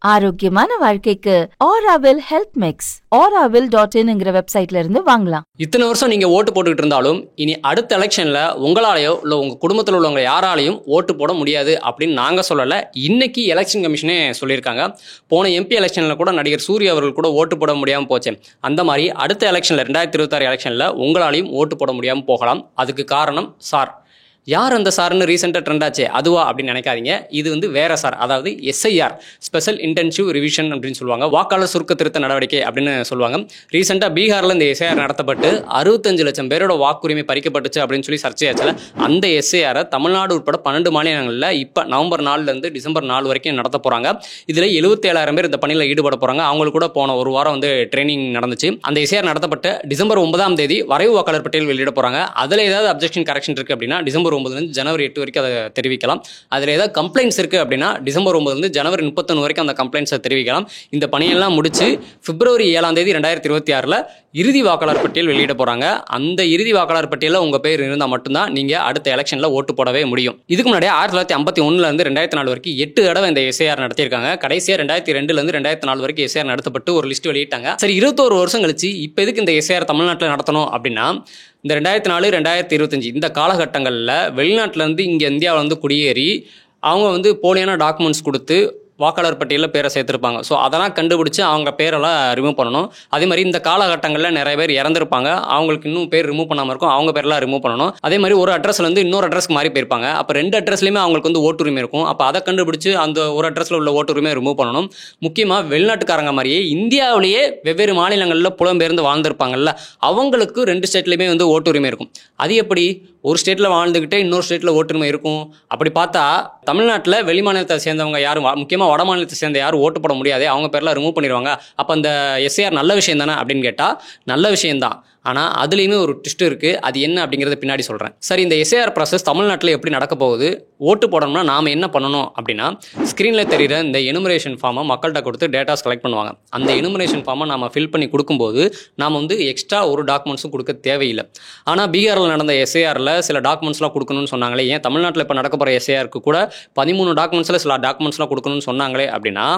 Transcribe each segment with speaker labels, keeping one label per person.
Speaker 1: ஆரோக்கியமான வாழ்க்கைக்கு Aaravil health mix auravil.in வெப்சைட்ல இருந்து வாங்கலாம்.
Speaker 2: இத்தனை வருஷம் நீங்க ஓட்டு போட்டுக்கிட்டு இருந்தாலும் இனி அடுத்த எலெக்ஷன்ல உங்களாலேயோ இல்ல உங்க குடும்பத்தில் உள்ளவங்க யாராலையும் ஓட்டு போட முடியாது அப்படின்னு நாங்க சொல்லல. இன்னைக்கு எலெக்ஷன் கமிஷனே சொல்லியிருக்காங்க. போன எம்பி எலெக்ஷன்ல கூட நடிகர் சூர்யா அவர்கள் கூட ஓட்டு போட முடியாம போச்சு. அந்த மாதிரி அடுத்த எலெக்ஷன்ல 2026 எலெக்ஷன்ல உங்களாலையும் ஓட்டு போட முடியாம போகலாம். அதுக்கு காரணம் சார். யார் அந்த சார்னு ரீசெண்டாக ட்ரெண்ட் ஆச்சு அதுவா அப்படின்னு நினைக்காதீங்க. இது வேற சார், அதாவது SIR ஸ்பெஷல் இன்டென்சிவ் ரிவிஷன் அப்படின்னு சொல்லுவாங்க. வாக்காளர் சுருக்க திருத்த நடவடிக்கை அப்படின்னு சொல்லுவாங்க. ரீசெண்டாக பீகாரில் இந்த SIR நடத்தப்பட்டு 65 லட்சம் பேரோட வாக்குரிமை பறிக்கப்பட்டுச்சு அப்படின்னு சொல்லி சர்ச்சையாச்சுல. அந்த SIR தமிழ்நாடு உட்பட 12 மாநிலங்களில் இப்போ நவம்பர் 4லேருந்து டிசம்பர் 4 வரைக்கும் நடத்த போகிறாங்க. இதில் 77,000 பேர் இந்த பணியில் ஈடுபட போகிறாங்க. அவங்களுக்கு கூட போன ஒரு வாரம் ட்ரைனிங் நடந்துச்சு. அந்த SIR நடத்தப்பட்ட டிசம்பர் 9ஆம் தேதி வரைவு வாக்காளர் பட்டியல் வெளியிட போகிறாங்க. அதில் ஏதாவது அப்ஜெக்ஷன் கரெக்ஷன் இருக்குது அப்படின்னா டிசம்பர் 9 ஜனவரி 8 வரைக்கும் அதை தெரிவிக்கலாம். அதில் ஏதாவது கம்ப்ளைண்ட்ஸ் இருக்குது அப்படின்னா டிசம்பர் 9 ஜனவரி 31 வரைக்கும் அந்த கம்ப்ளைண்ட்ஸை தெரிவிக்கலாம். இந்த பணியெல்லாம் முடிச்சு பிப்ரவரி 7ஆம் தேதி 2026 இறுதி வாக்காளர் பட்டியல் வெளியிட போகிறாங்க. அந்த இறுதி வாக்காளர் பட்டியலில் உங்கள் பேர் இருந்தால் மட்டும்தான் நீங்கள் அடுத்த எலெக்ஷனில் ஓட்டு போடவே முடியும். இதுக்கு முன்னாடி 1951 2004 வரைக்கும் 8 தடவை இந்த SIR நடத்தியிருக்காங்க. கடைசியாக 2002 2004 வரைக்கும் SIR நடத்தப்பட்டு ஒரு லிஸ்ட் வெளியிட்டாங்க. சரி, 21 வருஷம் கழிச்சு இப்போ எதுக்கு இந்த SIR தமிழ்நாட்டில் நடத்தணும் அப்படின்னா, இந்த 2004 2025 இந்த காலகட்டங்களில் வெளிநாட்டிலேருந்து இங்கே இந்தியாவில் குடியேறி அவங்க போலியான டாக்குமெண்ட்ஸ் கொடுத்து வாக்காளர் பட்டியலில் பேரை சேர்த்துருப்பாங்க. ஸோ அதெல்லாம் கண்டுபிடிச்சி அவங்க பேரெல்லாம் ரிமூவ் பண்ணணும். அதே மாதிரி இந்த காலகட்டங்களில் நிறைய பேர் இறந்துருப்பாங்க. அவங்களுக்கு இன்னும் பேர் ரிமூவ் பண்ணாமல் இருக்கும். அவங்க பேரெல்லாம் ரிமூவ் பண்ணணும். அதே மாதிரி ஒரு அட்ரஸ்லேருந்து இன்னொரு அட்ரஸ்க்கு மாறி போயிருப்பாங்க. அப்போ 2 அட்ரஸ்லையுமே அவங்களுக்கு ஓட்டுரிமை இருக்கும். அப்போ அதை கண்டுபிடிச்சி அந்த ஒரு அட்ரஸில் உள்ள ஓட்டுரிமையை ரிமூவ் பண்ணணும். முக்கியமாக வெளிநாட்டுக்காரங்க மாதிரியே இந்தியாவிலேயே வெவ்வேறு மாநிலங்களில் புலம்பெயர்ந்து வாழ்ந்திருப்பாங்கல்ல, அவங்களுக்கு 2 ஸ்டேட்லையுமே ஓட்டுரிமை இருக்கும். அது எப்படி ஒரு ஸ்டேட்டில் வாழ்ந்துக்கிட்டே இன்னொரு ஸ்டேட்டில் ஓட்டுரிமை இருக்கும்? அப்படி பார்த்தா தமிழ்நாட்டில் வெளி மாநிலத்தை சேர்ந்தவங்க யாரும், முக்கியமாக வட மாநிலத்தை சேர்ந்த யாரும் ஓட்டு போட முடியாது. அவங்க பேர்லாம் ரிமூவ் பண்ணிடுவாங்க. அப்போ அந்த SIR நல்ல விஷயம் தானே அப்படின்னு கேட்டால் நல்ல விஷயம்தான். ஆனால் அதுலேயுமே ஒரு ட்விஸ்ட் இருக்குது. அது என்ன அப்படிங்கிறத பின்னாடி சொல்கிறேன். சரி, இந்த SIR ப்ராசஸ் தமிழ்நாட்டில் எப்படி நடக்க போகுது, ஓட்டு போடணும்னா நாம் என்ன பண்ணணும் அப்படின்னா, ஸ்க்ரீனில் தெரிகிற இந்த எனுமரேஷன் ஃபார்மை மக்கள்கிட்ட கொடுத்து டேட்டாஸ் கலெக்ட் பண்ணுவாங்க. அந்த எனுமரேஷன் ஃபார்மை நம்ம ஃபில் பண்ணி கொடுக்கும்போது நாம் எக்ஸ்ட்ரா ஒரு டாக்குமெண்ட்ஸும் கொடுக்க தேவையில்லை. ஆனால் பீகாரில் நடந்த SIRல சில டாக்குமெண்ட்ஸ்லாம் கொடுக்கணும்னு சொன்னாங்களே, ஏன் தமிழ்நாட்டில் இப்போ நடக்க போகிற SIRக்கு கூட 13 டாக்குமெண்ட்ஸில் சில டாக்குமெண்ட்ஸ்லாம் கொடுக்கணும்னு சொன்னாங்களே அப்படின்னா,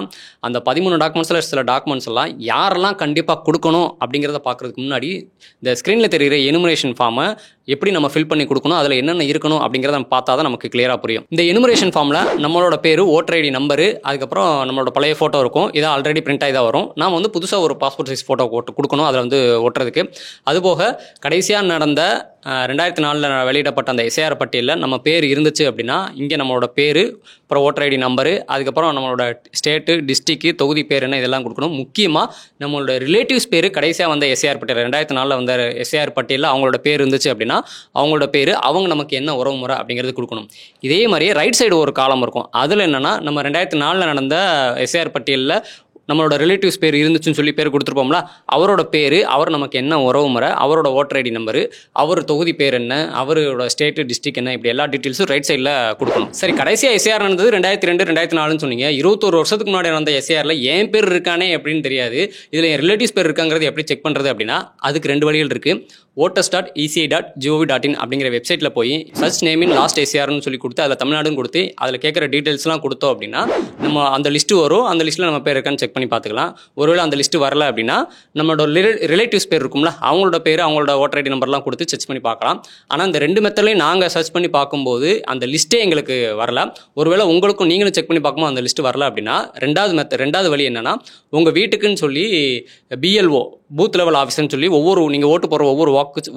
Speaker 2: அந்த 13 டாக்குமெண்ட்ஸில் சில டாக்குமெண்ட்ஸ் எல்லாம் யாரெல்லாம் கண்டிப்பாக கொடுக்கணும் அப்படிங்கிறத பார்க்குறதுக்கு முன்னாடி இந்த ஸ்க்ரீனில் தெரிகிற எனுமரேஷன் ஃபார்மை எப்படி நம்ம ஃபில் பண்ணி கொடுக்கணும், அதில் என்னென்ன இருக்கணும் அப்படிங்கிறத நம்ம பார்த்தா தான் நமக்கு கிளியராக புரியும். இந்த எனுமரேஷன் ஃபார்மில் நம்மளோட பேர், ஓட்டர் ஐடி நம்பரு, அதுக்கப்புறம் நம்மளோட பழைய ஃபோட்டோ இருக்கும். இதை ஆல்ரெடி பிரிண்ட் ஆகி தான் வரும். நாம் புதுசாக ஒரு பாஸ்போர்ட் சைஸ் ஃபோட்டோ கொடுக்கணும் அதில் ஒட்டுறதுக்கு. அதுபோக கடைசியாக நடந்த 2004 வெளியிடப்பட்ட அந்த SIR பட்டியலில் நம்ம பேர் இருந்துச்சு அப்படின்னா இங்கே நம்மளோட பேர், அப்புறம் ஓட்டர் ஐடி நம்பரு, அதுக்கப்புறம் நம்மளோட ஸ்டேட்டு, டிஸ்ட்ரிக்ட், தொகுதி பேர் என்ன, இதெல்லாம் கொடுக்கணும். முக்கியமாக நம்மளோட ரிலேட்டிவ்ஸ் பேர் கடைசியாக வந்த SIR பட்டியல் 2004 வந்த SIR பட்டியலில் அவங்களோட பேர் இருந்துச்சு அப்படின்னா அவங்களோட பேர், அவங்க நமக்கு என்ன உறவு முறை அப்படிங்கிறது கொடுக்கணும். இதே மாதிரியே ரைட் சைடு ஒரு காலம் இருக்கும். அதில் என்னென்னா, நம்ம 2004 நடந்த SIR பட்டியலில் நம்மளோட ரிலேட்டிவ்ஸ் பேர் இருந்துச்சுன்னு சொல்லி பேர் கொடுத்துருப்போம்ல, அவரோட பேர், அவர் நமக்கு என்ன உறவு முறை, அவரோட ஓட்டர் ஐடி நம்பரு, அவர் தொகுதி பேர் என்ன, அவரோட ஸ்டேட்டு, டிஸ்ட்ரிக்ட் என்ன, இப்படி எல்லா டீட்டெயில்ஸும் ரைட் சைடில் கொடுக்கணும். சரி, கடைசியாக SIR நடந்தது 2002 2004 சொன்னீங்க. 21 வருஷத்துக்கு முன்னாடி நடந்த SIRல என் பேர் இருக்கானே அப்படின்னு தெரியாது. இதில் என் ரிலேட்டிவ்ஸ் பேர் இருக்காங்கிறது எப்படி செக் பண்ணுறது அப்படின்னா, அதுக்கு 2 வழிகள் இருக்குது. voters.eci.gov.in அப்படிங்கிற வெப்சைட்டில் போய் சர்ச் நேம் இன் லாஸ்ட் SIRனு சொல்லி கொடுத்து அதில் தமிழ்நாடுன்னு கொடுத்து அதில் கேட்குற டீட்டெயில்ஸ்லாம் கொடுத்தோம் அப்படின்னா நம்ம அந்த லிஸ்ட்டு வரும். அந்த லிஸ்ட்டில் நம்ம பேர் இருக்கான்னு செக் பண்ணி பார்த்துக்கலாம். ஒருவேளை அந்த லிஸ்ட்டு வரல அப்படின்னா நம்மளோட ரிலேட்டிவ்ஸ் பேர் இருக்கும்ல, அவங்களோட பேர், அவங்களோட ஓட்டர் ஐடி நம்பர்லாம் கொடுத்து சர்ச் பண்ணி பார்க்கலாம். ஆனால் இந்த 2 மெத்தட்லையும் நாங்கள் சர்ச் பண்ணி பார்க்கும்போது அந்த லிஸ்ட்டே எங்களுக்கு வரல. ஒருவேளை உங்களுக்கும் நீங்களும் செக் பண்ணி பார்க்கும்போது அந்த லிஸ்ட்டு வரல அப்படின்னா ரெண்டாவது வழி என்னென்னா, உங்கள் வீட்டுக்குன்னு சொல்லி BLO பூத் லெவல் ஆஃபீஸர்னு சொல்லி நீங்கள் ஓட்டு போகிற ஒவ்வொரு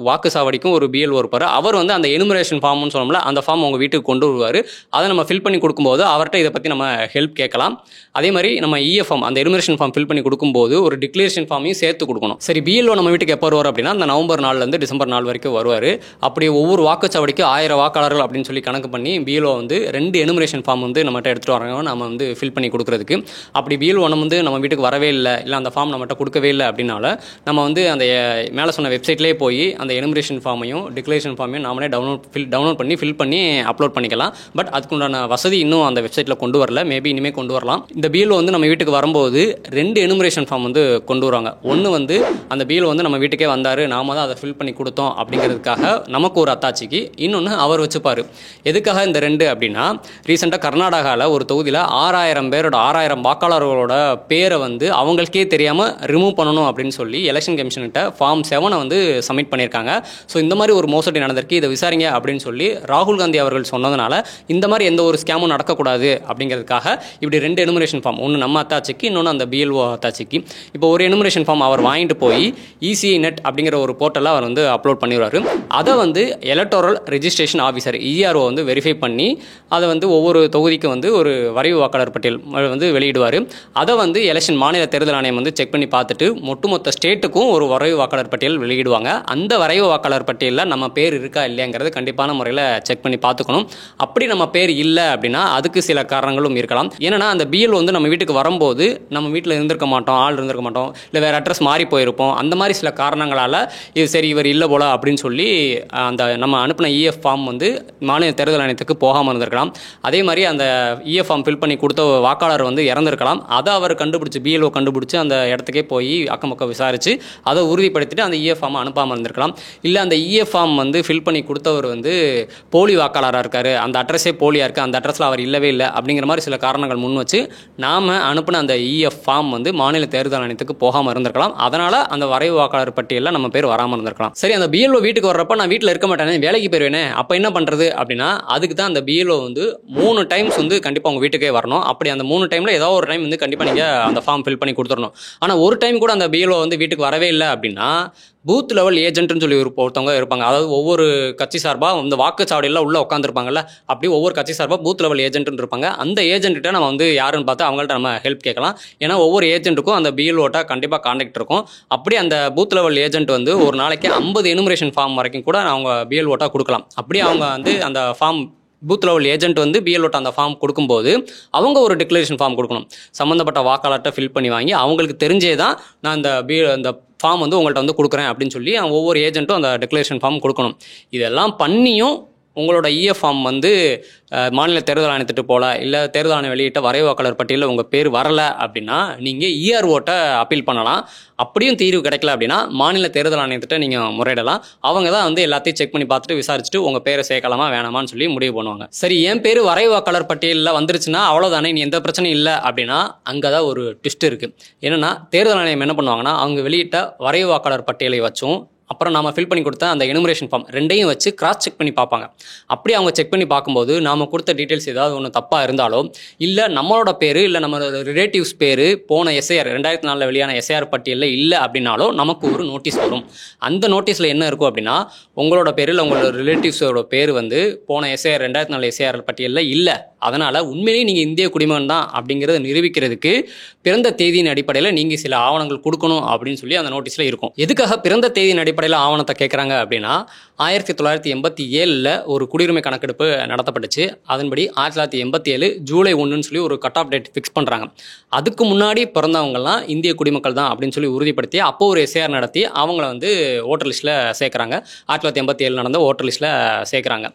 Speaker 2: வாக்கு சாவடிக்கும் ஒரு BLO இருப்பார். அவர் அந்த எனுமரேஷன் ஃபார்ம்னு சொல்லணும்ல, அந்த ஃபார்ம் உங்கள் வீட்டுக்கு கொண்டு வருவார். அதை நம்ம ஃபில் பண்ணி கொடுக்கும்போது அவர்கிட்ட இதை பற்றி நம்ம ஹெல்ப் கேட்கலாம். அதே மாதிரி நம்ம EFM அந்த எனுமரேஷன் ஃபார்ம் ஃபில் பண்ணி கொடுக்கும்போது ஒரு டிக்ளரேஷன் ஃபார்மையும் சேர்த்து கொடுக்கணும். சரி, BLO நம்ம வீட்டுக்கு எப்போ வருவார் அப்படின்னா அந்த நவம்பர் 4லேருந்து டிசம்பர் 4 வரைக்கும் வருவார். அப்படி ஒவ்வொரு வாக்குச்சாவடிக்கும் 1000 வாக்காளர்கள் அப்படின்னு சொல்லி கணக்கு பண்ணி BLO 2 எனுமரேஷன் ஃபார்ம் நம்மகிட்ட எடுத்துகிட்டு வராங்க நம்ம ஃபில் பண்ணி கொடுக்குறதுக்கு. அப்படி BLO நம்ம வீட்டுக்கு வரவே இல்லை, இல்லை அந்த ஃபார்ம் நம்மகிட்ட கொடுக்கவே இல்லை அப்படின்னால நம்ம அந்த மேலே சொன்ன வெப்சைட்லேயே போய் போய் அந்த எனுமரேஷன் ஃபார்மையும் டிக்ளரேஷன் ஃபார்மையும் நாமளே டவுன்லோட் பண்ணி ஃபில் பண்ணி அப்லோட் பண்ணிக்கலாம். பட் அதுக்குண்டான வசதி இன்னும் அந்த வெப்சைட்டில் கொண்டு வரல. மேபி இனிமேல் கொண்டு வரலாம். இந்த பிஎல்ஓ வந்து நம்ம வீட்டுக்கு வரும்போது 2 எனுமரேஷன் ஃபார்ம் வந்து கொண்டு வருவாங்க. ஒன்று வந்து அந்த பிஎல்ஓ வந்து நம்ம வீட்டுக்கே வந்தார், நாம தான் அதை ஃபில் பண்ணி கொடுத்தோம் அப்படிங்கிறதுக்காக நமக்கு ஒரு அத்தாட்சிக்கு, இன்னொன்று அவர் வச்சுப்பார். எதுக்காக இந்த 2 அப்படின்னா, ரீசெண்டாக கர்நாடகாவில் ஒரு தொகுதியில் 6000 வாக்காளர்களோட பேரை வந்து அவங்களுக்கே தெரியாமல் ரிமூவ் பண்ணணும் அப்படின்னு சொல்லி எலெக்ஷன் கமிஷன்கிட்ட ஃபார்ம் 7 வந்து சப்மிட் பண்ணியிருக்காங்க. ஸோ இந்த மாதிரி ஒரு மோசடி நடந்திருக்கு, இதை விசாரிங்க அப்படின்னு சொல்லி ராகுல் காந்தி அவர்கள் சொன்னதுனால இந்த மாதிரி எந்த ஒரு ஸ்கேமும் நடக்கக்கூடாது அப்படிங்கிறதுக்காக இப்படி 2 எனுமரேஷன் ஃபார்ம், ஒன்று நம்ம அத்தாட்சிக்கு, இன்னொன்று அந்த பிஎல்ஓ அத்தாட்சிக்கு. இப்போ ஒரு எனுமரேஷன் ஃபார்ம் அவர் வாங்கிட்டு போய் இசிஐ நெட் அப்படிங்கிற ஒரு போர்ட்டலில் அவர் வந்து அப்லோட் பண்ணிடுவார். அதை வந்து எலக்டோரல் ரெஜிஸ்ட்ரேஷன் ஆஃபீஸர் இஆர்ஓ வந்து வெரிஃபை பண்ணி அதை வந்து ஒவ்வொரு தொகுதிக்கும் வந்து ஒரு வரைவு வாக்காளர் பட்டியல் வந்து வெளியிடுவார். அதை வந்து எலெக்ஷன் மாநில தேர்தல் ஆணையம் வந்து செக் பண்ணி பார்த்துட்டு ஒட்டுமொத்த ஸ்டேட்டுக்கும் ஒரு வரைவு வாக்காளர் பட்டியல் வெளியிடுவாங்க. அந்த வரைவு வாக்காளர் பட்டியலில் நம்ம பேர் இருக்கா இல்லையாங்கிறது கண்டிப்பான முறையில் செக் பண்ணி பார்த்துக்கணும். அப்படி நம்ம பேர் இல்லை அப்படின்னா அதுக்கு சில காரணங்களும் இருக்கலாம். ஏன்னா அந்த பிஎல் வந்து நம்ம வீட்டுக்கு வரும்போது நம்ம வீட்டில் இருந்திருக்க மாட்டோம், ஆள் இருந்திருக்க மாட்டோம், இல்லை வேறு அட்ரஸ் மாறி போயிருப்போம். அந்த மாதிரி சில காரணங்களால் இது சரி இவர் இல்லை போல அப்படின்னு சொல்லி அந்த நம்ம அனுப்பின இஎஃப் ஃபார்ம் வந்து மாநில தேர்தல் ஆணையத்துக்கு போகாமல் இருந்திருக்கலாம். அதே மாதிரி அந்த இஎஃப் ஃபார்ம் ஃபில் பண்ணி கொடுத்த வாக்காளர் வந்து இறந்திருக்கலாம். அதை அவர் கண்டுபிடிச்சி, பிஎல்ஓ கண்டுபிடிச்சி அந்த இடத்துக்கே போய் அக்கம் பக்கம் விசாரித்து அதை உறுதிப்படுத்திட்டு அந்த இஎஃப் ஃபார்மை அனுப்பாமல் இருந்திருக்கலாம். இல்லை அந்த இஎஃப் ஃபார்ம் வந்து ஃபில் பண்ணி கொடுத்தவர் வந்து போலி வாக்காளராக இருக்கார், அந்த அட்ரஸே போலியாக இருக்குது, அந்த அட்ரஸில் அவர் இல்லவே இல்லை அப்படிங்கிற மாதிரி சில காரணங்கள் முன் வச்சு நாம் அனுப்பின அந்த இஎஃப் ஃபார்ம் வந்து மாநில தேர்தல் ஆணையத்துக்கு போகாமல் இருந்திருக்கலாம். அதனால் அந்த வரைவு வாக்காளர் பட்டியலில் நம்ம பேர் வராமல் இருந்திருக்கலாம். சரி, அந்த பிஎல்ஓ வீட்டுக்கு வர்றப்ப நான் வீட்டில் இருக்க மாட்டேனே, வேலைக்கு போயிருவேனே, அப்போ என்ன பண்ணுறது அப்படின்னா, அதுக்கு தான் அந்த பிஎல்ஓ வந்து 3 டைம்ஸ் வந்து கண்டிப்பாக உங்கள் வீட்டுக்கே வரணும். அப்படி அந்த 3 டைமில் ஏதோ ஒரு டைம் வந்து கண்டிப்பாக நீங்கள் அந்த ஃபார்ம் ஃபில் பண்ணி கொடுத்துடணும். ஆனால் ஒரு டைம் கூட அந்த பிஎல்ஓ வந்து வீட்டுக்கு வரவே இல்லை அப்படின்னா பூத் லெவல் ஏஜென்ட்னு சொல்லி ஒருத்தவங்க இருப்பாங்க. அதாவது ஒவ்வொரு கட்சி சார்பாக இந்த வாக்குச்சாவடியெல்லாம் உள்ளே உட்காந்துருப்பாங்கல்ல, அப்படி ஒவ்வொரு கட்சி சார்பாக பூத் லெவல் ஏஜென்ட்னு இருப்பாங்க. அந்த ஏஜென்ட்கிட்ட நம்ம வந்து யாருன்னு பார்த்து அவங்கள்ட்ட நம்ம ஹெல்ப் கேட்கலாம். ஏன்னா ஒவ்வொரு ஏஜென்ட்டுக்கும் அந்த பிஎல்ஓட்ட கண்டிப்பாக கான்டாக்ட் இருக்கும். அப்படி அந்த பூத் லெவல் ஏஜென்ட் வந்து ஒரு நாளைக்கு 50 எனுமரேஷன் ஃபார்ம் வரைக்கும் கூட அவங்க பிஎல்ஓட்ட கொடுக்கலாம். அப்படி அவங்க வந்து அந்த ஃபார்ம் பூத் லெவல் ஏஜென்ட் வந்து பிஎல்ஓட்ட அந்த ஃபார்ம் கொடுக்கும்போது அவங்க ஒரு டிக்ளரேஷன் ஃபார்ம் கொடுக்கணும். சம்மந்தப்பட்ட வாக்காளர்கிட்ட ஃபில் பண்ணி வாங்கி அவங்களுக்கு தெரிஞ்சே தான் நான் அந்த ஃபார்ம் வந்து உங்கள்கிட்ட வந்து கொடுக்குறேன் அப்படின்னு சொல்லி ஒவ்வொரு ஏஜென்ட்டும் அந்த டிக்ளரேஷன் ஃபார்ம் கொடுக்கணும். இதெல்லாம் பண்ணியும் உங்களோட இஎஃப் ஃபார்ம் வந்து மாநில தேர்தல் ஆணையத்திட்டு போகல, இல்லை தேர்தல் ஆணையம் வெளியிட்ட வரைவு வாக்காளர் பட்டியலில் உங்கள் பேர் வரலை அப்படின்னா நீங்கள் இஆர்ஓட்ட அப்பீல் பண்ணலாம். அப்படியும் தீர்வு கிடைக்கல அப்படின்னா மாநில தேர்தல் ஆணையத்திட்ட நீங்கள் முறையிடலாம். அவங்க தான் வந்து எல்லாத்தையும் செக் பண்ணி பார்த்துட்டு விசாரிச்சுட்டு உங்கள் பேரை சேர்க்கலாமா வேணாமான்னு சொல்லி முடிவு பண்ணுவாங்க. சரி, என் பேர் வரைவு வாக்காளர் பட்டியலில் வந்துருச்சுன்னா அவ்வளோதானே, நீ எந்த பிரச்சனையும் இல்லை அப்படின்னா அங்கே தான் ஒரு ட்விஸ்ட் இருக்குது. என்னென்னா தேர்தல் ஆணையம் என்ன பண்ணுவாங்கன்னா, அவங்க வெளியிட்ட வரைவு வாக்காளர் பட்டியலை வச்சும் அப்புறம் நாம் ஃபில் பண்ணி கொடுத்த அந்த எனுமரேஷன் ஃபார்ம் 2யும் வச்சு கிராஸ் செக் பண்ணி பார்ப்பாங்க. அப்படி அவங்க செக் பண்ணி பார்க்கும்போது நாம் கொடுத்த டீட்டெயில்ஸ் ஏதாவது ஒன்று தப்பாக இருந்தாலோ, இல்லை நம்மளோட பேர் இல்லை நம்மளோட ரிலேட்டிவ்ஸ் பேர் போன எஸ்ஐஆர் 2004 வெளியான எஸ்ஐஆர் பட்டியலில் இல்லை அப்படின்னாலும் நமக்கு ஒரு நோட்டீஸ் வரும். அந்த நோட்டீஸில் என்ன இருக்கும் அப்படின்னா, உங்களோட பேர் இல்லை உங்களோட ரிலேட்டிவ்ஸோட பேர் வந்து போன எஸ்ஐஆர் 2004 எஸ்ஐஆர் பட்டியலில் இல்லை, அதனால் உண்மையிலேயே நீங்கள் இந்திய குடிமகன் தான் அப்படிங்கிறத நிரூபிக்கிறதுக்கு பிறந்த தேதியின் அடிப்படையில் நீங்கள் சில ஆவணங்கள் கொடுக்கணும் அப்படின்னு சொல்லி அந்த நோட்டீஸில் இருக்கும். எதுக்காக பிறந்த தேதியின் அடிப்படையில் ஆவணத்தை கேட்குறாங்க அப்படின்னா, 1987 ஒரு குடியுரிமை கணக்கெடுப்பு நடத்தப்பட்டுச்சு. அதன்படி 1987 ஜூலை 1ன்னு சொல்லி ஒரு கட் ஆஃப் டேட் ஃபிக்ஸ் பண்ணுறாங்க. அதுக்கு முன்னாடி பிறந்தவங்கலாம் இந்திய குடிமக்கள் தான் அப்படின்னு சொல்லி உறுதிப்படுத்தி அப்போ ஒரு எஸ்ஐஆர் நடத்தி அவங்கள வந்து ஓட்டர் லிஸ்ட்டில் சேர்க்குறாங்க. 1987 நடந்த ஓட்டர் லிஸ்ட்டில் சேர்க்குறாங்க.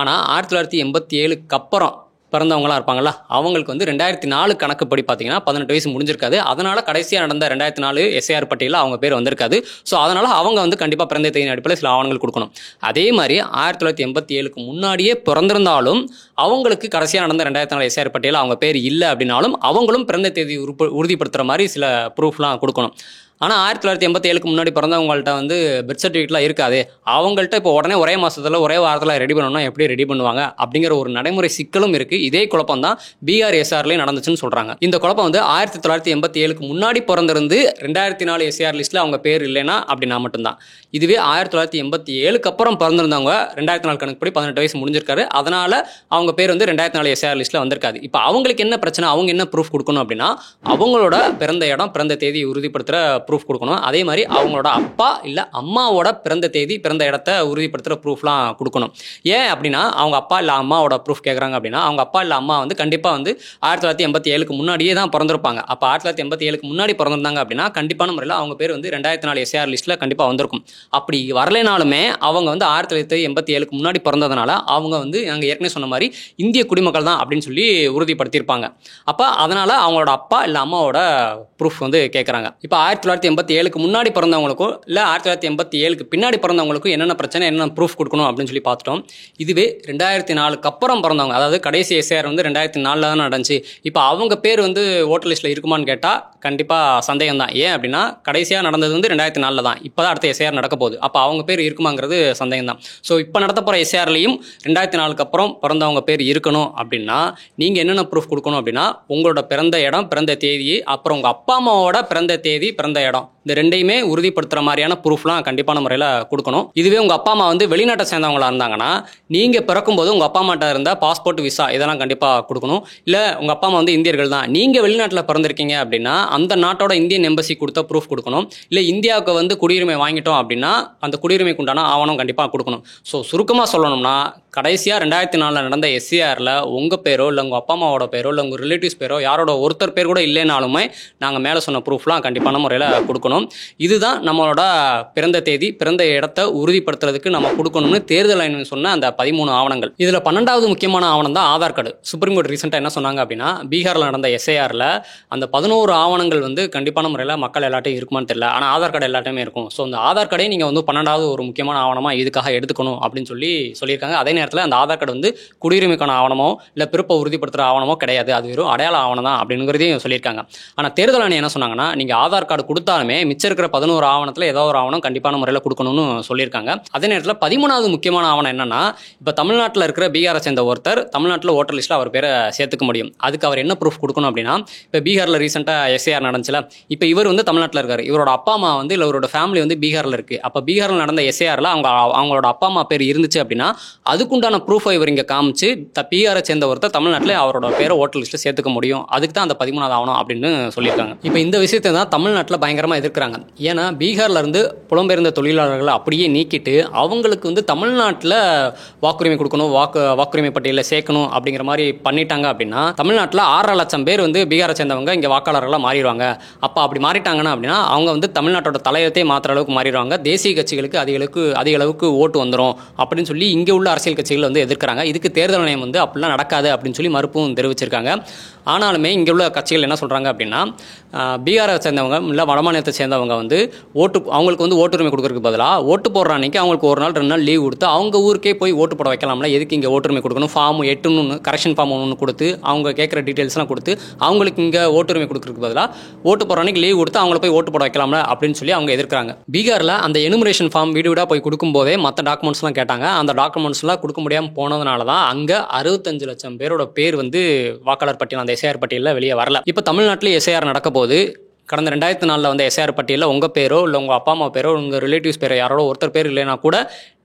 Speaker 2: ஆனால் 1987க்கு அப்புறம் பிறந்தவங்களாம் இருப்பாங்களா, அவங்களுக்கு வந்து 2004 கணக்குப்படி பார்த்தீங்கன்னா 18 வயசு முடிஞ்சிருக்காது. அதனால் கடைசியாக நடந்த 2004 எஸ்ஐஆர் பட்டியலில் அவங்க பேர் வந்திருக்காது. ஸோ அதனால் அவங்க வந்து கண்டிப்பாக பிறந்த தேதியின் அடிப்படையில் சில ஆவணங்கள் கொடுக்கணும். அதே மாதிரி 1987க்கு முன்னாடியே பிறந்திருந்தாலும் அவங்களுக்கு கடைசியாக நடந்த 2004 எஸ்ஐஆர் பட்டியலில் அவங்க பேர் இல்லை அப்படின்னாலும் அவங்களும் பிறந்த தேதி உறுதிப்படுத்துகிற மாதிரி சில ப்ரூஃப்லாம் கொடுக்கணும். ஆனால் 1987க்கு முன்னாடி பிறந்தவங்கள்ட்ட வந்து பெர்த் சர்டிஃபிகேட்லாம் இருக்காது. அவங்கள்ட்ட இப்போ உடனே ஒரே மாதத்தில் ஒரே வாரத்தில் ரெடி பண்ணணும்னா எப்படி ரெடி பண்ணுவாங்க அப்படிங்கிற ஒரு நடைமுறை சிக்கலும் இருக்குது. இதே குழப்பம் தான் பிஆர்எஸ்ஆர்லேயும் நடந்துச்சுன்னு சொல்கிறாங்க. இந்த குழப்பம் வந்து 1987க்கு முன்னாடி பிறந்திருந்து 2004 எஸ்ஐஆர் லிஸ்ட்டில் அவங்க பேர் இல்லைன்னா அப்படின்னா மட்டும்தான். இதுவே 1987க்கு அப்புறம் பிறந்திருந்தவங்க 2004 கணக்குப்படி 18 வயசு முடிஞ்சிருக்காரு. அதனால் அவங்க பேர் வந்து 2004 எஸ்ஐஆர் லிஸ்ட்டில் வந்திருக்காது. இப்போ அவங்களுக்கு என்ன பிரச்சனை, அவங்க என்ன ப்ரூஃப் கொடுக்கணும் அப்படின்னா, அவங்களோட பிறந்த இடம் பிறந்த தேதி உறுதிப்படுத்துகிற ப்ரூஃப் கொடுக்கணும். அதே மாதிரி அவங்களோட அப்பா இல்லை அம்மாவோட பிறந்த தேதி பிறந்த இடத்த உறுதிப்படுத்துகிற ப்ரூஃப்லாம் கொடுக்கணும். ஏன் அப்படின்னா அவங்க அப்பா இல்லை அம்மாவோட ப்ரூஃப் கேட்குறாங்க அப்படின்னா அவங்க அப்பா இல்லை அம்மா வந்து கண்டிப்பாக வந்து 1987க்கு முன்னாடியே தான் பிறந்திருப்பாங்க. அப்போ 1987க்கு முன்னாடி பிறந்திருந்தாங்க அப்படின்னா கண்டிப்பான முறையில் அவங்க பேர் வந்து 2004 எஸ்ஏஆர் லிஸ்ட்டில் கண்டிப்பாக வந்திருக்கும். அப்படி வரலைனாலுமே அவங்க வந்து 1987க்கு முன்னாடி பிறந்ததுனால அவங்க வந்து நாங்கள் ஏற்கனவே சொன்ன மாதிரி இந்திய குடிமக்கள் தான் அப்படின்னு சொல்லி உறுதிப்படுத்தியிருப்பாங்க. அப்போ அதனால் அவங்களோட அப்பா இல்லை அம்மாவோட ப்ரூஃப் வந்து கேட்குறாங்க. இப்போ 1987க்கு முன்னாடி பிறந்தவங்களுக்கும் இல்லை 1987க்கு பின்னாடி பிறந்தவங்களுக்கும் என்னென்ன பிரச்சனை என்னென்ன ப்ரூஃப் கொடுக்கணும் அப்படின்னு சொல்லி பார்த்துட்டோம். இதுவே 2004க்கு அப்புறம் பிறந்தவங்க, அதாவது கடைசி எஸ்ஏஆர் வந்து 2004 தான் நடந்துச்சு. இப்போ அவங்க பேர் வந்து ஓட்டர் லிஸ்ட்டில் இருக்குமான்னு கேட்டால் கண்டிப்பாக சந்தேகம் தான். ஏன் அப்படின்னா கடைசியாக நடந்தது வந்து 2004 தான். இப்போ தான் அடுத்த எஸ்ஏஆர் நடக்க போகுது. அப்போ அவங்க பேர் இருக்குமாங்கிறது சந்தேகம் தான். ஸோ இப்போ நடத்த போகிற எஸ்ஏஆர்லையும் 2004க்கு அப்புறம் பிறந்தவங்க பேர் இருக்கணும் அப்படின்னா நீங்கள் என்னென்ன ப்ரூஃப் கொடுக்கணும் அப்படின்னா உங்களோட பிறந்த இடம் பிறந்த தேதி, அப்புறம் உங்கள் அப்பா அம்மாவோட பிறந்த தேதி பிறந்த இடம், இந்த ரெண்டையுமே உறுதிப்படுத்துகிற மாதிரியான ப்ரூஃப்லாம் கண்டிப்பான முறையில் கொடுக்கணும். இதுவே உங்கள் அப்பா அம்மா வந்து வெளிநாட்டை சேர்ந்தவங்களா இருந்தாங்கன்னா நீங்கள் பிறக்கும்போது உங்கள் அப்பா அம்மாட்ட இருந்த பாஸ்போர்ட், விசா இதெல்லாம் கண்டிப்பாக கொடுக்கணும். இல்லை உங்கள் அப்பா அம்மா வந்து இந்தியர்கள் தான், நீங்கள் வெளிநாட்டில் பிறந்திருக்கீங்க அப்படின்னா அந்த நாட்டோட இந்தியன் எம்பசி கொடுத்த ப்ரூஃப் கொடுக்கணும். இல்லை இந்தியாவுக்கு வந்து குடியுரிமை வாங்கிட்டோம் அப்படின்னா அந்த குடியுரிமைக்கு உண்டான ஆவணம் கண்டிப்பாக கொடுக்கணும். ஸோ சுருக்கமாக சொல்லணும்னா கடைசியாக 2004 நடந்த எஸ்ஏஆரில் உங்கள் பேரோ இல்லை உங்கள் அப்பா அம்மாவோட பேரோ இல்லை உங்கள் ரிலேட்டிவ்ஸ் பேரோ யாரோட ஒருத்தர் பேர் கூட இல்லைனாலுமே நாங்கள் மேலே சொன்ன ப்ரூஃப்லாம் கண்டிப்பான முறையில் கொடுக்கணும். இதுதான் நம்மளோட பிறந்த தேதி பிறந்த இடத்த உறுதிப்படுத்துறதுக்கு நம்ம கொடுக்கணும்னு தேர்தல் ஆணையம் சொன்ன அந்த 13 ஆவணங்கள். இதில் 12வது முக்கியமான ஆவணம் தான் ஆதார் கார்டு. சுப்ரீம் கோர்ட் ரீசெண்டாக என்ன சொன்னாங்க அப்படின்னா பீகாரில் நடந்த எஸ்ஏஆரில் அந்த 11 ஆவணங்கள் வந்து கண்டிப்பான முறையில் மக்கள் எல்லாட்டையும் இருக்குமான்னு தெரியல, ஆனால் ஆதார் கார்டு எல்லாத்தையுமே இருக்கும். ஸோ அந்த ஆதார் கார்டை நீங்கள் வந்து 12வது ஒரு முக்கியமான ஆவணமாக இதுக்காக எடுத்துக்கணும் அப்படின்னு சொல்லியிருக்காங்க. அதே நேரத்தில் அந்த ஆதார் கார்டு வந்து குடியுரிமைக்கான ஆவணமோ இல்லை பிறப்பை உறுதிப்படுத்துகிற ஆவணமோ கிடையாது, அது வெறும் அடையாள ஆவணம் தான் அப்படிங்கிறதையும் சொல்லியிருக்காங்க. ஆனால் தேர்தல் ஆணையம் என்ன சொன்னாங்கன்னா நீங்கள் ஆதார் கார்டு கொடுத்தாலுமே மிச்சம் இருக்கிற 11 ஆவணத்தில் ஏதோ ஒரு ஆவணம் கண்டிப்பான முறையில் கொடுக்கணும்னு சொல்லியிருக்காங்க. அதே நேரத்தில் 13வது முக்கியமான ஆவணம் என்னன்னா இப்போ தமிழ்நாட்டில் இருக்கிற பீகாரை சேர்ந்த ஒருத்தர் தமிழ்நாட்டில் ஓட்டர் லிஸ்ட்டில் அவர் பேரை சேர்த்துக்க முடியும். அதுக்கு அவர் என்ன ப்ரூஃப் கொடுக்கணும் அப்படின்னா இப்போ பீகாரில் ரீசெண்டாக எஸ்ஏஆர் நடந்துச்சுல, இப்போ இவர் வந்து தமிழ்நாட்டில் இருக்கார், இவரோட அப்பா அம்மா வந்து இல்லை இவரோட ஃபேமிலி வந்து பீகாரில் இருக்குது. அப்போ பீகாரில் நடந்த எஸ்ஏஆரில் அவங்களோட அப்பா அம்மா பேர் இருந்துச்சு அப்படின்னா அதுக்குண்டான ப்ரூஃபை இவர் இங்கே காமிச்சு பீகாரை சேர்ந்த ஒருத்தர் தமிழ்நாட்டில் அவரோட பேரை ஓட்டர் லிஸ்ட்டில் சேர்த்துக்க முடியும். அதுக்கு தான் அந்த 13வது ஆவணம் அப்படின்னு சொல்லியிருக்காங்க. இப்போ இந்த விஷயத்தை தான் தமிழ்நாட்டில் பயங்கரமாக எதிர்க்கிறாங்க. ஏன்னா பீகாரில் இருந்து புலம்பெயர்ந்த தொழிலாளர்களை அப்படியே நீக்கிட்டு அவங்களுக்கு வந்து தமிழ்நாட்டில் வாக்குரிமை கொடுக்கணும், வாக்குரிமை பட்டியலில் சேர்க்கணும் அப்படிங்கிற மாதிரி பண்ணிட்டாங்க அப்படின்னா தமிழ்நாட்டில் 6.5 லட்சம் பேர் வந்து பீகாரை சேர்ந்தவங்க இங்கே வாக்காளர்களாக மாறிடுவாங்க. அப்போ அப்படி மாறிட்டாங்கன்னா அப்படின்னா அவங்க வந்து தமிழ்நாட்டோட தலையத்தை மாற்றுற அளவுக்கு மாறிடுவாங்க. தேசிய கட்சிகளுக்கு அதிக அளவுக்கு ஓட்டு வந்துடும் அப்படின்னு சொல்லி இங்கே உள்ள அரசியல் கட்சிகள் வந்து எதிர்க்கிறாங்க. இதுக்கு தேர்தல் ஆணையம் வந்து அப்படிலாம் நடக்காது அப்படின்னு சொல்லி மறுப்பும் தெரிவிச்சிருக்காங்க. ஆனாலுமே இங்கே உள்ள கட்சிகள் என்ன சொல்கிறாங்க அப்படின்னா பீகாரை சேர்ந்தவங்க இல்லை வடமாநிலத்தை சேர்ந்தவங்க வந்து அவங்களுக்கு வந்து ஓட்டுரிமை கொடுக்கறதுக்கு பதிலாக ஓட்டு போடுற அன்றைக்கி அவங்களுக்கு 1 நாள் 2 நாள் லீவ் கொடுத்து அவங்க ஊருக்கே போய் ஓட்டு போட வைக்கலாம்ல, எதுக்கு இங்கே ஓட்டுரிமை கொடுக்கணும், ஃபார்ம் 8 கரெக்ஷன் ஃபார்ம் 1 கொடுத்து அவங்க கேட்குற டீட்டெயில்ஸ்லாம் கொடுத்து அவங்களுக்கு இங்கே ஓட்டுரிமை கொடுக்கறதுக்கு பதிலாக ஓட்டு போடுற அன்றைக்கி லீவ் கொடுத்து அவங்கள போய் ஓட்டு போட வைக்கலாம்ல அப்படின்னு சொல்லி அவங்க எதிர்க்கிறாங்க. பீகாரில் அந்த எனுமரேஷன் ஃபார்ம் வீடு வீடாக போய் கொடுக்கும்போதே மற்ற டாக்குமெண்ட்ஸ்லாம் கேட்டாங்க. அந்த டாக்குமெண்ட்ஸ்லாம் கொடுக்க முடியாமல் போனதுனால தான் அங்கே 65 லட்சம் பேரோட பேர் வந்து வாக்காளர் பட்டியல் அந்த எஸ்ஏஆர் பட்டியலில் வெளியே வரல. இப்போ தமிழ்நாட்டில் எஸ்ஏஆர் நடக்க போது கடந்த 2004 வந்த எஸ்ஏஆர் பட்டியலில் உங்கள் பேரோ இல்லை உங்கள் அப்பா அம்மா பேரோ உங்கள் ரிலேட்டிவ்ஸ் பேரோ யாரோட ஒருத்தர் பேர் இல்லைனா கூட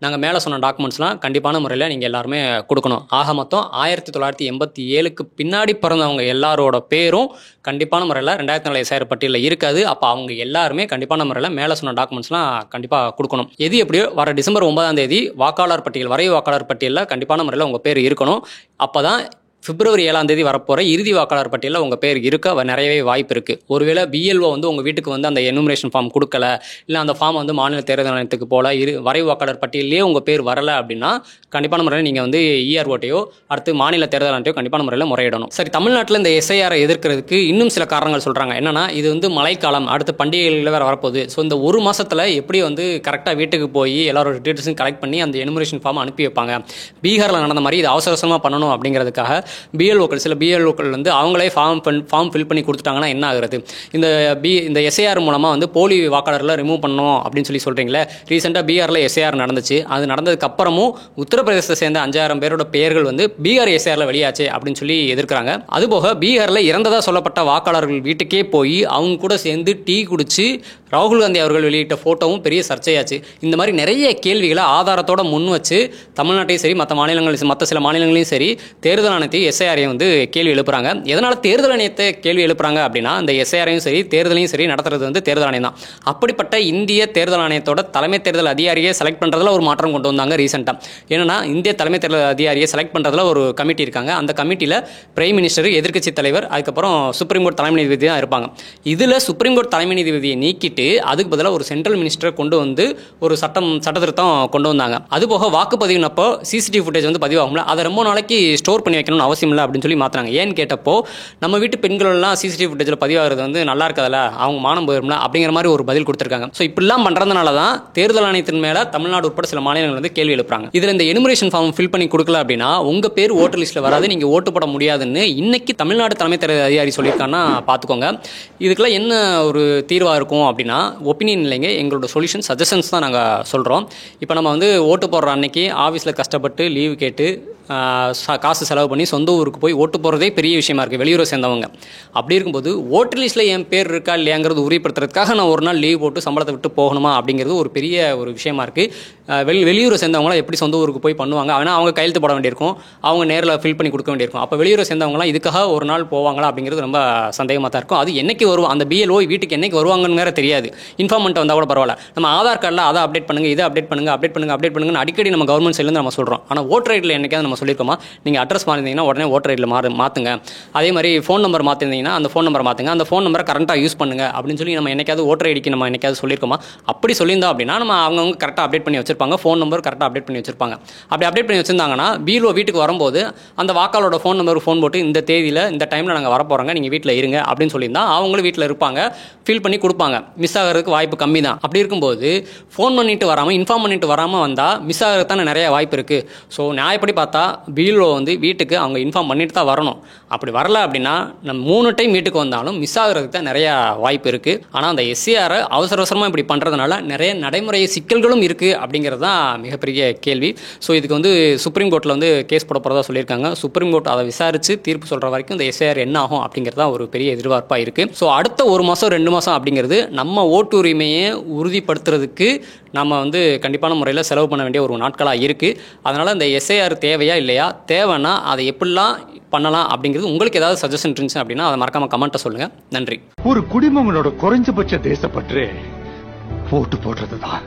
Speaker 2: நாங்கள் மேலே சொன்ன டாக்குமெண்ட்ஸ்லாம் கண்டிப்பான முறையில் நீங்கள் எல்லாருமே கொடுக்கணும். ஆக மொத்தம் 1987க்கு பின்னாடி பிறந்தவங்க எல்லாரோட பேரும் கண்டிப்பான முறையில் 2004 எஸ்ஏஆர் பட்டியலில் இருக்காது. அப்போ அவங்க எல்லாருமே கண்டிப்பான முறையில் மேலே சொன்ன டாக்குமெண்ட்ஸ்லாம் கண்டிப்பாக கொடுக்கணும். எது எப்படியோ வர டிசம்பர் 9ஆம் தேதி வாக்காளர் பட்டியல் வரைவு வாக்காளர் பட்டியலில் கண்டிப்பான முறையில் உங்கள் பேர் இருக்கணும். அப்போ தான் பிப்ரவரி 7ஆம் தேதி வரப்போகிற இறுதி வாக்காளர் பட்டியலில் உங்கள் பேர் இருக்க நிறையவே வாய்ப்பு இருக்குது. ஒருவேளை பிஎல்ஓ வந்து உங்கள் வீட்டுக்கு வந்து அந்த எனுமரேஷன் ஃபார்ம் கொடுக்கல, இல்லை அந்த ஃபார்ம் வந்து மாநில தேர்தல் ஆணையத்துக்கு போல வரைவு வாக்காளர் பட்டியலே உங்கள் பேர் வரலை அப்படின்னா கண்டிப்பான முறையில் நீங்கள் வந்து இஆர்ஓட்டையோ அடுத்து மாநில தேர்தல் ஆணையத்தையோ கண்டிப்பான முறையில் முறையிடணும். சரி, தமிழ்நாட்டில் இந்த எஸ்ஐஆரை எதிர்க்கிறதுக்கு இன்னும் சில காரணங்கள் சொல்கிறாங்க. என்னன்னா இது வந்து மழைக்காலம், அடுத்து பண்டிகைகளில் வேறு வரப்போகுது. ஸோ இந்த ஒரு மாதத்தில் எப்படி வந்து கரெக்டாக வீட்டுக்கு போய் எல்லாரோட டீட்டெயில்ஸும் கலெக்ட் பண்ணி அந்த எனுமரேஷன் ஃபார்ம் அனுப்பி வைப்பாங்க. பீகாரில் நடந்த மாதிரி இது அவசரமாக பண்ணணும் அப்படிங்கிறதுக்காக சில பிஎல்ஓக்கள் வந்து அவங்களே ஃபார்ம் ஃபில் பண்ணி கொடுத்துட்டாங்கன்னா என்ன ஆகுறது? இந்த எஸ்ஏஆர் மூலமாக வந்து போலி வாக்காளர்களை ரிமூவ் பண்ணணும் அப்படின்னு சொல்லி சொல்கிறீங்களே. ரீசெண்டாக பீகாரில் எஸ்ஏஆர் நடந்துச்சு. அது நடந்ததுக்கு அப்புறமும் உத்தரப்பிரதேசத்தை சேர்ந்த 5000 பேரோட பெயர்கள் வந்து பீகார் எஸ்ஏஆரில் வெளியாச்சு அப்படின்னு சொல்லி எதிர்க்கிறாங்க. அதுபோக பீகாரில் இறந்ததாக சொல்லப்பட்ட வாக்காளர்கள் வீட்டுக்கே போய் அவங்க கூட சேர்ந்து டீ குடிச்சு ராகுல் காந்தி அவர்கள் வெளியிட்ட ஃபோட்டோவும் பெரிய சர்ச்சையாச்சு. இந்த மாதிரி நிறைய கேள்விகளை ஆதாரத்தோட முன் வச்சு தமிழ்நாட்டையும் சரி மற்ற மாநிலங்களையும் மற்ற சில மாநிலங்களையும் சரி தேர்தல் ஆணையத்தையும் எஸ்ஐஆரையும் வந்து கேள்வி எழுப்புறாங்க. எதனால் தேர்தல் ஆணையத்தை கேள்வி எழுப்புறாங்க அப்படின்னா, இந்த எஸ்ஐஆரையும் சரி தேர்தலையும் சரி நடத்துறது வந்து தேர்தல் ஆணையம் தான். அப்படிப்பட்ட இந்திய தேர்தல் ஆணையத்தோட தலைமை தேர்தல் அதிகாரியை செலக்ட் பண்ணுறதுல ஒரு மாற்றம் கொண்டு வந்தாங்க ரீசெண்டாக. ஏன்னா இந்திய தலைமை தேர்தல் அதிகாரியை செலக்ட் பண்ணுறதுல ஒரு கமிட்டி இருக்காங்க. அந்த கமிட்டியில் பிரைம் மினிஸ்டர், எதிர்க்கட்சி தலைவர், அதுக்கப்புறம் சுப்ரீம் கோர்ட் தலைமை நீதிபதி தான் இருப்பாங்க. இதில் சுப்ரீம் கோர்ட் தலைமை நீதிபதியை நீக்கிட்டு அதுக்கு பதிலாக ஒரு சென்ட்ரல் மினிஸ்டரை கொண்டு வந்து ஒரு சட்ட திருத்தம் கொண்டு வந்தாங்க. அதுபோக வாக்குப்பதிவுனப்போ சிசிடிவி ஃபுட்டேஜ் வந்து பதிவாகும்ல, அதை ரொம்ப நாளைக்கு ஸ்டோர் பண்ணி வைக்கணும்னு அவசியம் இல்லை அப்படின்னு சொல்லி மாற்றுறாங்க. ஏன்னு கேட்டப்போ, நம்ம வீட்டு பெண்களெல்லாம் சிசிடிவி ஃபுட்டேஜில் பதிவாகிறது வந்து நல்லா இருக்காதுல்ல, அவங்க மானம் போயிரும்ல அப்படிங்கிற மாதிரி ஒரு பதில் கொடுத்துருக்காங்க. ஸோ இப்படிலாம் பண்ணுறதுனால தான் தேர்தல் ஆணையத்தின் மேலே தமிழ்நாடு உட்பட சில மாநிலங்கள் வந்து கேள்வி எழுப்புறாங்க. இதில் இந்த எனுமரேஷன் ஃபார்ம் ஃபில் பண்ணி கொடுக்கல அப்படின்னா உங்கள் பேர் ஓட்டர் லிஸ்ட்டில் வராது, நீங்கள் ஓட்டு போட முடியாதுன்னு இன்னைக்கு தமிழ்நாடு தலைமை தேர்தல் அதிகாரி சொல்லியிருக்காங்கன்னா பார்த்துக்கோங்க. இதுக்கெல்லாம் என்ன ஒரு தீர்வாக இருக்கும் அப்படின்னா, ஒப்பீனியன் இல்லைங்க, எங்களோட சொல்யூஷன் சஜஷன்ஸ் தான் நாங்கள் சொல்கிறோம். இப்போ நம்ம வந்து ஓட்டு போடுற அன்னைக்கு ஆஃபீஸில் கஷ்டப்பட்டு லீவு கேட்டு காசு செலவு பண்ணி சொந்த ஊருக்கு போய் ஓட்டு போகிறதே பெரிய விஷயமா இருக்குது வெளியூரை சேர்ந்தவங்க. அப்படி இருக்கும்போது ஓட்டர் லிஸ்ட்டில் என் பேர் இருக்கா இல்லையாங்கிறது உறுதிப்படுத்துறதுக்காக நான் ஒரு நாள் லீவ் போட்டு சம்பளத்தை விட்டு போகணுமா அப்படிங்கிறது ஒரு பெரிய ஒரு விஷயமா இருக்குது. வெளியூரை சேர்ந்தவங்களாம் எப்படி சொந்த ஊருக்கு போய் பண்ணுவாங்க? ஆனால் அவங்க கையெழுத்து போட வேண்டியிருக்கும், அவங்க நேரில் ஃபில் பண்ணி கொடுக்க வேண்டியிருக்கும். அப்போ வெளியூரை சேர்ந்தவங்களாம் இதுக்காக ஒரு நாள் போவாங்களா அப்படிங்கிறது ரொம்ப சந்தேகமாக தான் இருக்கும். அது என்னைக்கு வருவோம், அந்த பிஎல்ஓ வீட்டுக்கு என்னைக்கு வருவாங்கன்னு வேறு தெரியாது. இன்ஃபார்மெண்ட் வந்தால் கூட பரவாயில்ல, நம்ம ஆதார் கார்டில் அதை அப்டேட் பண்ணுங்கள், இதை அப்டேட் பண்ணுங்க அடிக்கடி நம்ம கவர்மெண்ட் சைட்லேருந்து நம்ம சொல்கிறோம். ஆனால் ஓட்டர் ஐடியில் என்னைக்காவது நம்ம சொல்லியிருக்கோமா, நீங்கள் அட்ரஸ் மாறிருந்தீங்கன்னா உடனே ஓட்டர் ஐடியில் மாற்றுங்க, அதே மாதிரி ஃபோன் நம்பர் மாற்றிருந்தீங்கன்னா அந்த ஃபோன் நம்பரை மாற்றுங்க, அந்த ஃபோன் நம்பரை கரெக்டாக யூஸ் பண்ணுங்க அப்படின்னு சொல்லி நம்ம என்னைக்காவது ஓட்டர் ஐடிக்கு நம்ம என்னைக்காவது சொல்லியிருக்கோமா? அப்படி சொல்லியிருந்தோம் அப்படின்னா நம்ம அவங்கவுங்க கரெக்டாக அப்டேட் பண்ணி வச்சிருப்பாங்க, ஃபோன் நம்பர் கரெக்டாக அப்டேட் பண்ணி வச்சிருப்பாங்க. அப்படி அப்டேட் பண்ணி வச்சிருந்தாங்கன்னா பிஎல்ஓ வீட்டுக்கு வரும்போது அந்த வாக்காளோட ஃபோன் நம்பருக்கு ஃபோன் போட்டு இந்த தேதியில் இந்த டைமில் நாங்கள் வரப்போகிறோங்க, நீங்கள் வீட்டில் இருங்க அப்படின்னு சொல்லியிருந்தா அவங்களும் வீட்டில் இருப்பாங்க, ஃபில் பண்ணி கொடுப்பாங்க. மிஸ் ஆகிறதுக்கு வாய்ப்பு கம்மி தான். அப்படி இருக்கும்போது ஃபோன் பண்ணிட்டு வராமல் இன்ஃபார்ம் பண்ணிட்டு வராமல் வந்தால் மிஸ் ஆகிறதுக்கு தானே நிறைய வாய்ப்பு இருக்குது. ஸோ நியாயப்படி பார்த்தா பிஎல்ஓ வந்து வீட்டுக்கு அவங்க இன்ஃபார்ம் பண்ணிட்டு தான் வரணும். அப்படி வரல அப்படின்னா நம்ம 3 டைம் வீட்டுக்கு வந்தாலும் மிஸ் ஆகிறதுக்கு தான் நிறையா வாய்ப்பு இருக்குது. ஆனால் அந்த எஸ்சிஆரை அவசர அவசரமாக இப்படி பண்ணுறதுனால நிறைய நடைமுறை சிக்கல்களும் இருக்குது அப்படிங்கிறது தான் மிகப்பெரிய கேள்வி. ஸோ இதுக்கு வந்து சுப்ரீம் கோர்ட்டில் வந்து கேஸ் போட போகிறதா சொல்லியிருக்காங்க. சுப்ரீம் கோர்ட் அதை விசாரித்து தீர்ப்பு சொல்கிற வரைக்கும் இந்த எஸ்ஐஆர் என்ன ஆகும் அப்படிங்கிறது தான் ஒரு பெரிய எதிர்பார்ப்பாக இருக்குது. ஸோ அடுத்த 1 மாதம் 2 மாதம் அப்படிங்கிறது நம்ம ஓட்டு உரிமையை உறுதிப்படுத்துறதுக்கு நம்ம வந்து கண்டிப்பான முறையில் செலவு பண்ண வேண்டிய ஒரு நாட்களாக இருக்குது. அதனால் இந்த எஸ்ஐஆர் தேவையா இல்லையா, தேவைன்னா அதை எப்படிலாம் பண்ணலாம் அப்படிங்கிறது உங்களுக்கு ஏதாவது சஜஷன் இருந்துச்சு அப்படின்னா அதை மறக்காமல் கமெண்ட்டை சொல்லுங்கள். நன்றி.
Speaker 3: ஒரு குடிமகனோட குறைஞ்சபட்ச தேசப்பற்று ஓட்டு போடுறது தான்.